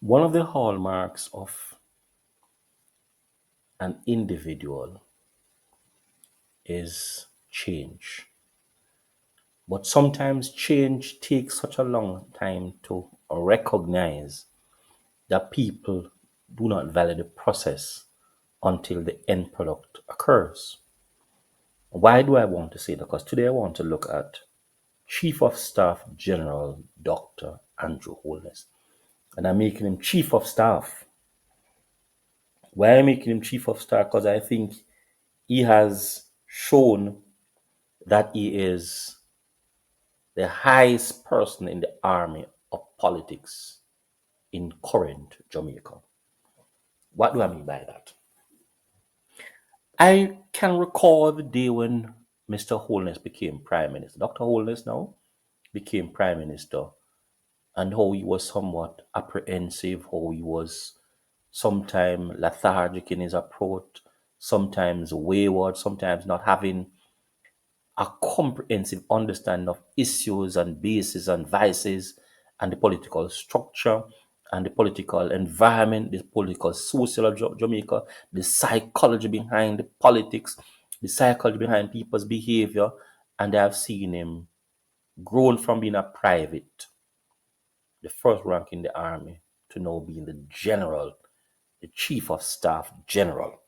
One of the hallmarks of an individual is change. But sometimes change takes such a long time to recognize that people do not value the process until the end product occurs. Why do I want to say that? Because today I want to look at Chief of Staff General Dr. Andrew Holness. And I'm making him Chief of Staff. Why am I making him Chief of Staff? Because I think he has shown that he is the highest person in the army of politics in current Jamaica. What do I mean by that? I can recall the day when Mr. Holness became Prime Minister. Dr. Holness now became Prime Minister, and how he was somewhat apprehensive, how he was sometimes lethargic in his approach, sometimes wayward, sometimes not having a comprehensive understanding of issues and bases and vices and the political structure and the political environment, the political social of Jamaica, the psychology behind the politics, the psychology behind people's behavior. And I've seen him grown from being a private, the first rank in the army, to now being the general, the chief of staff general.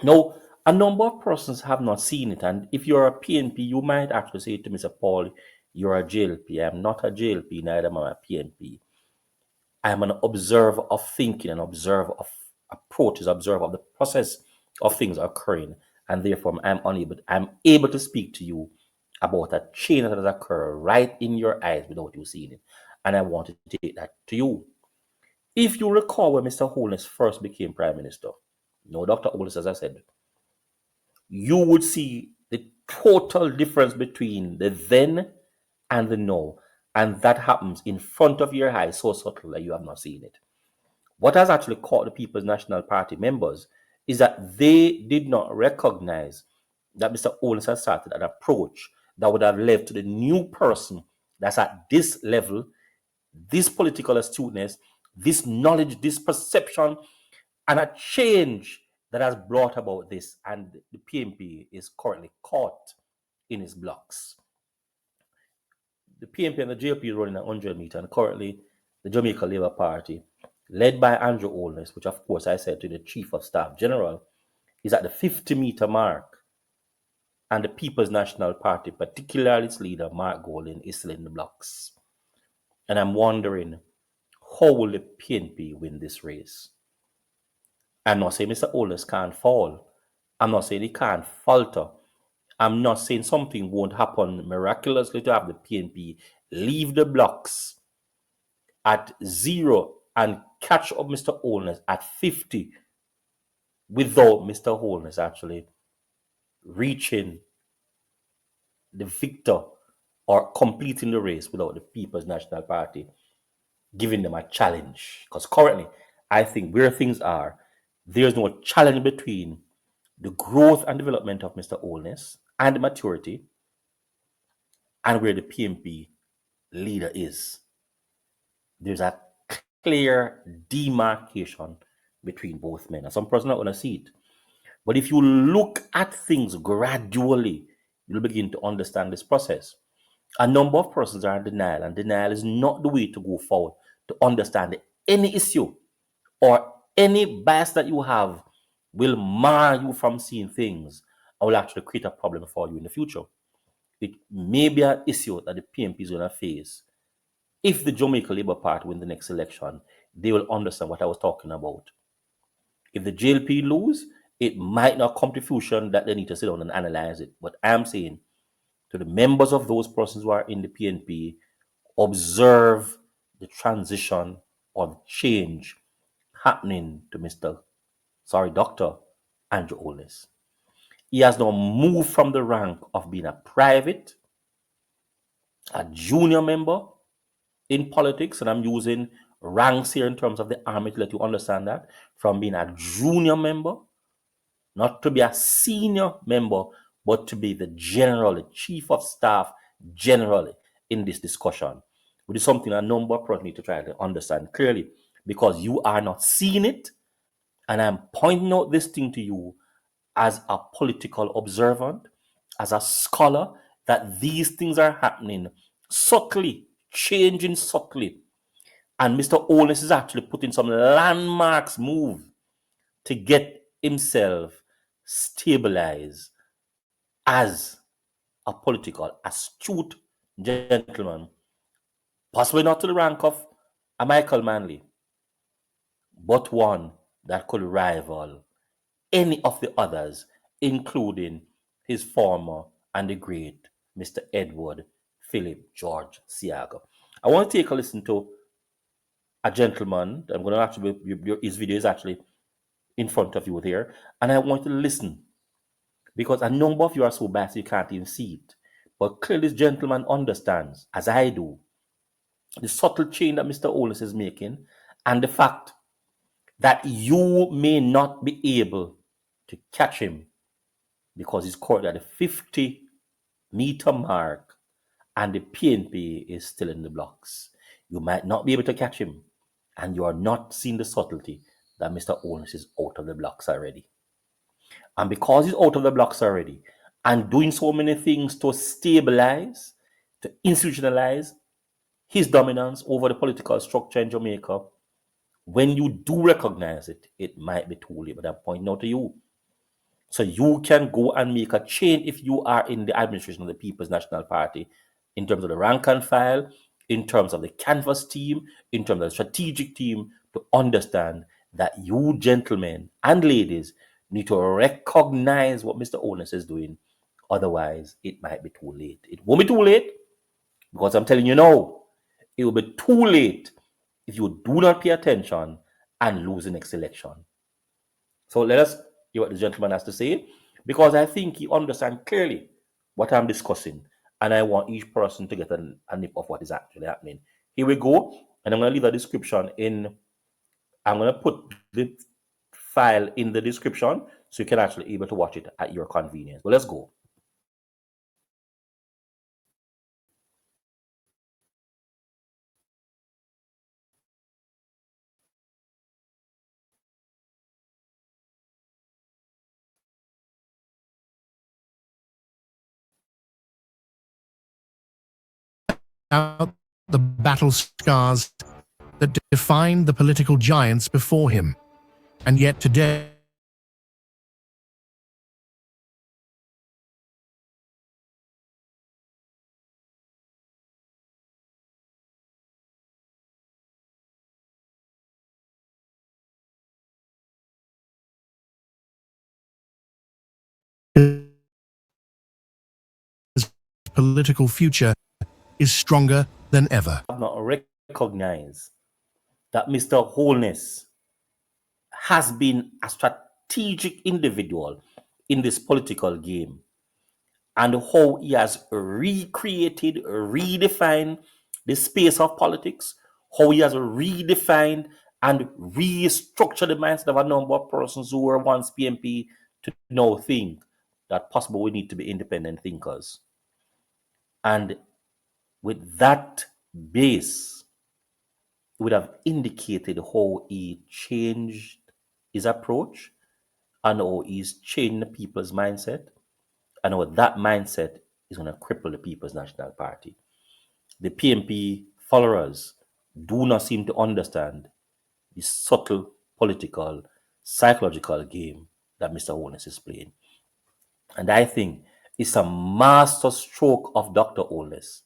Now, a number of persons have not seen it, and if you're a PNP, you might actually say to Mr. Paul, you're a JLP. I'm not a JLP, neither am I a PNP. I'm an observer of thinking, an observer of approaches, observer of the process of things occurring, and therefore I'm able to speak to you about a change that has occurred right in your eyes without you seeing it. And I want to take that to you. If you recall when Mr. Holness first became Prime Minister, no, Dr. Holness, as I said, you would see the total difference between the then and the now. And that happens in front of your eyes so subtle that you have not seen it. What has actually caught the People's National Party members is that they did not recognize that Mr. Owens had started an approach that would have led to the new person that's at this level, this political astuteness, this knowledge, this perception, and a change that has brought about this. And the PMP is currently caught in its blocks. The PMP and the JP is running a 100 meter, and currently the Jamaica Labour Party, led by Andrew Holness, which of course I said to the Chief of Staff General, is at the 50-meter mark. And the People's National Party, particularly its leader, Mark Golden, is still in the blocks. And I'm wondering, how will the PNP win this race? I'm not saying Mr. Holness can't fall. I'm not saying he can't falter. I'm not saying something won't happen miraculously to have the PNP leave the blocks at 0 and catch up Mr. Holness at 50 without Mr. Holness actually reaching the victor or completing the race without the People's National Party giving them a challenge. Because currently, I think where things are, there's no challenge between the growth and development of Mr. Holness and the maturity and where the PMP leader is. There's a clear demarcation between both men. And some person are going to see it. But if you look at things gradually, you'll begin to understand this process. A number of persons are in denial, and denial is not the way to go forward to understand any issue or any bias that you have will mar you from seeing things and will actually create a problem for you in the future. It may be an issue that the PMP is going to face. If the Jamaica Labour Party win the next election, they will understand what I was talking about. If the JLP lose, it might not come to fruition that they need to sit down and analyze it. But I'm saying to the members of those persons who are in the PNP, observe the transition or the change happening to Dr. Andrew Holness. He has now moved from the rank of being a private, a junior member in politics, and I'm using ranks here in terms of the army to let you understand that, from being a junior member, not to be a senior member, but to be the general, the chief of staff generally in this discussion. which is something a number of persons need to try to understand clearly, because you are not seeing it, and I'm pointing out this thing to you as a political observant, as a scholar, that these things are happening subtly, changing subtly. And Mr. Holness is actually putting some landmarks move to get himself stabilized as a political astute gentleman, possibly not to the rank of a Michael Manley, but one that could rival any of the others, including his former and the great Mr. Edward Philip George Siaga. I want to take a listen to a gentleman. I'm going to actually, his video is actually in front of you there, and I want you to listen, because a number of you are so biased you can't even see it. But clearly, this gentleman understands, as I do, the subtle change that Mr. Holness is making, and the fact that you may not be able to catch him because he's caught at the 50-meter mark and the PNP is still in the blocks. You might not be able to catch him, and you are not seeing the subtlety that Mr. Holness is out of the blocks already. And because he's out of the blocks already and doing so many things to stabilize, to institutionalize his dominance over the political structure in Jamaica, when you do recognize it, it might be too late. But I'm pointing out to you. So you can go and make a change if you are in the administration of the People's National Party, in terms of the rank and file, in terms of the canvas team, in terms of the strategic team, to understand that you gentlemen and ladies need to recognize what Mr. Holness is doing. Otherwise, it might be too late. It won't be too late, because I'm telling you now, it will be too late if you do not pay attention and lose the next election. So let us hear what the gentleman has to say, because I think he understands clearly what I'm discussing, and I want each person to get a nip of what is actually happening. Here we go, and I'm going to leave a description in. I'm going to put the file in the description so you can actually be able to watch it at your convenience. But let's go. Out the battle scars that defined the political giants before him, and yet today his political future is stronger than ever. I have not recognized that Mr. Holness has been a strategic individual in this political game, and how he has recreated, redefined the space of politics, how he has redefined and restructured the mindset of a number of persons who were once PMP to now think that possibly we need to be independent thinkers. And with that base, it would have indicated how he changed his approach and how he's changed the people's mindset, and how that mindset is going to cripple the People's National Party. The PMP followers do not seem to understand the subtle political, psychological game that Mr. Holness is playing. And I think it's a master stroke of Dr. Holness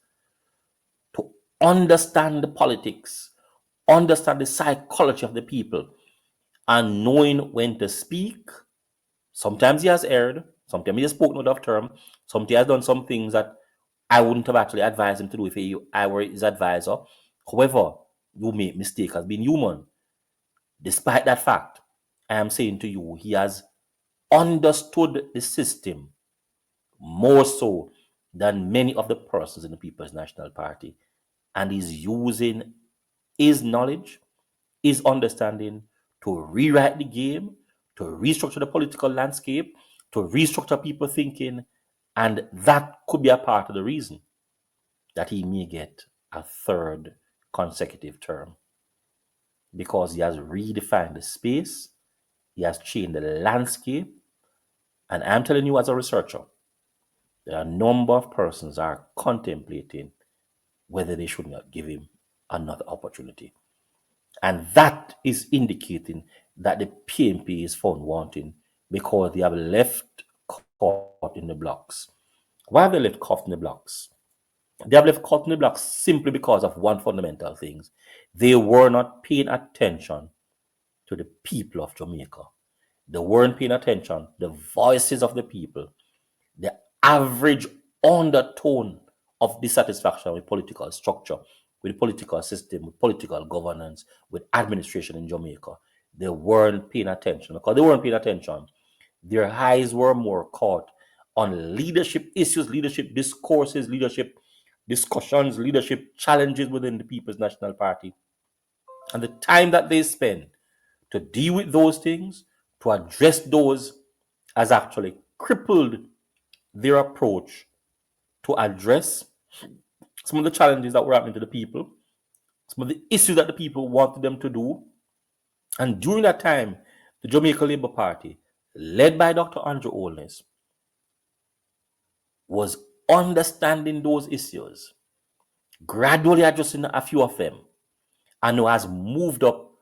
to understand the politics, understand the psychology of the people, and knowing when to speak. Sometimes he has erred, sometimes he has spoken out of term, sometimes he has done some things that I wouldn't have actually advised him to do if I were his advisor. However, you make mistake as being human. Despite that fact, I am saying to you, he has understood the system more so than many of the persons in the People's National Party, and is using his knowledge, his understanding to rewrite the game, to restructure the political landscape, to restructure people thinking, and that could be a part of the reason that he may get a third consecutive term because he has redefined the space, he has changed the landscape, and I'm telling you as a researcher, there are a number of persons are contemplating whether they should not give him another opportunity. And that is indicating that the PNP is found wanting because they have left caught in the blocks. Why have they left caught in the blocks? They have left caught in the blocks simply because of one fundamental thing. They were not paying attention to the people of Jamaica. They weren't paying attention to the voices of the people, the average undertone of dissatisfaction with political structure, with the political system, with political governance, with administration in Jamaica. They weren't paying attention. Because they weren't paying attention, their eyes were more caught on leadership issues, leadership discourses, leadership discussions, leadership challenges within the People's National Party. And the time that they spend to deal with those things, to address those, has actually crippled their approach to address some of the challenges that were happening to the people, some of the issues that the people wanted them to do. And during that time, the Jamaica Labour Party, led by Dr. Andrew Holness, was understanding those issues, gradually addressing a few of them, and now has moved up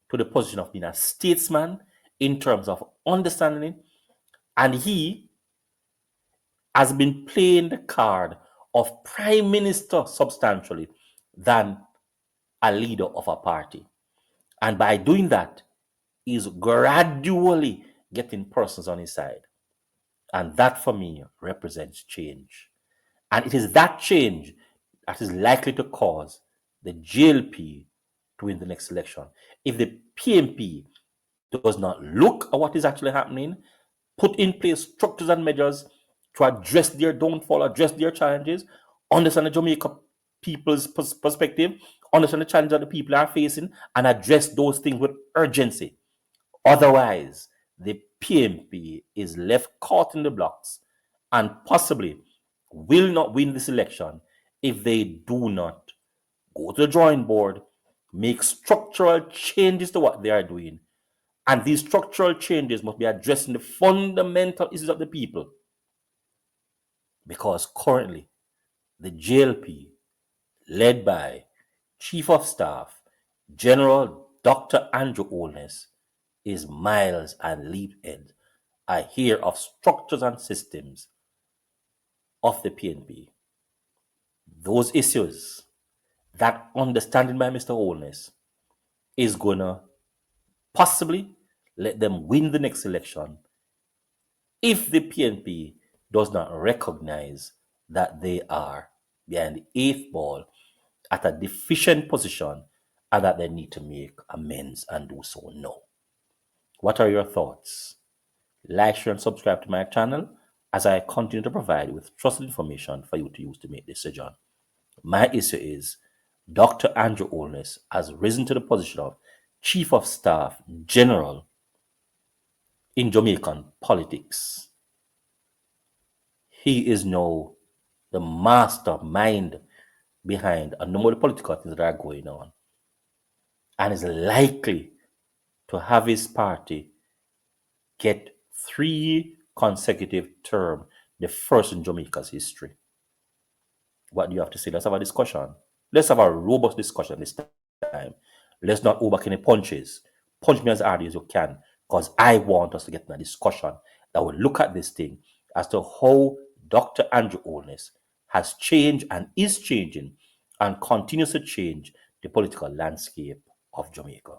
to the position of being a statesman in terms of understanding it. And he has been playing the card of prime minister substantially than a leader of a party. And by doing that, he's gradually getting persons on his side. And that for me represents change. And it is that change that is likely to cause the JLP to win the next election. If the PMP does not look at what is actually happening, put in place structures and measures to address their downfall, address their challenges, understand the Jamaica people's perspective, understand the challenges that the people are facing, and address those things with urgency. Otherwise, the PMP is left caught in the blocks and possibly will not win this election if they do not go to the drawing board, make structural changes to what they are doing. And these structural changes must be addressing the fundamental issues of the people. Because currently, the JLP, led by Chief of Staff General Dr. Andrew Holness, is miles and leap ahead. I hear of structures and systems of the PNP. Those issues, that understanding by Mr. Holness, is going to possibly let them win the next election if the PNP does not recognize that they are behind the eighth ball at a deficient position and that they need to make amends and do so now. What are your thoughts? Like, share, and subscribe to my channel as I continue to provide you with trusted information for you to use to make decisions. My issue is Dr. Andrew Holness has risen to the position of Chief of Staff General in Jamaican politics. He is now the mastermind behind a number of the political things that are going on and is likely to have his party get 3 consecutive terms, the first in Jamaica's history. What do you have to say? Let's have a discussion. Let's have a robust discussion this time. Let's not overkill any punches. Punch me as hard as you can, because I want us to get in a discussion that will look at this thing as to how Dr. Andrew Holness has changed and is changing and continues to change the political landscape of Jamaica.